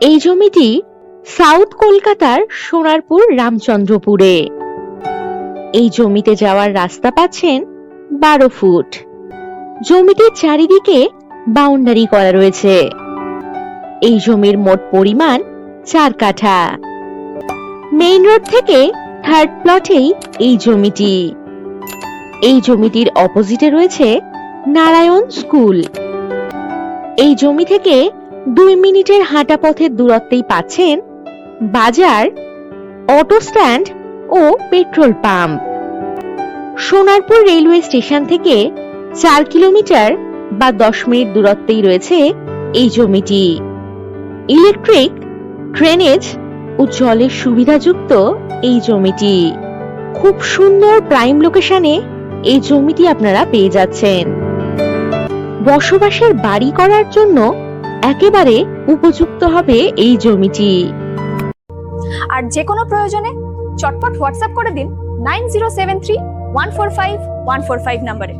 এই জমিটি সাউথ কলকাতার সোনারপুর রামচন্দ্রপুরে। এই জমিতে যাওয়ার রাস্তা পাচ্ছেন 12 ফুট। জমিটির চারিদিকে বাউন্ডারি করা রয়েছে। এই জমির মোট পরিমাণ 4 কাঠা। মেইন রোড থেকে 3rd প্লটেই এই জমিটি। এই জমিটির অপোজিটে রয়েছে নারায়ণ স্কুল। এই জমি থেকে 2 মিনিটের হাঁটা পথের দূরত্বেই পাচ্ছেন বাজার, অটো স্ট্যান্ড ও petrol pump. Sonarpur railway station থেকে 4 কিলোমিটার বা 10 মিনিট দূরত্বেই রয়েছে এই জমিটি। ইলেকট্রিক, ড্রেনেজ ও জলের সুবিধাযুক্ত এই জমিটি। খুব সুন্দর প্রাইম লোকেশনে এই জমিটি আপনারা পেয়ে যাচ্ছেন। বসবাসের বাড়ি করার জন্য একেবারে উপযুক্ত হবে এই জমিটি। আর যে কোনো প্রয়োজনে চটপট হোয়াটসঅ্যাপ করে দিন 9073145145 নম্বরে।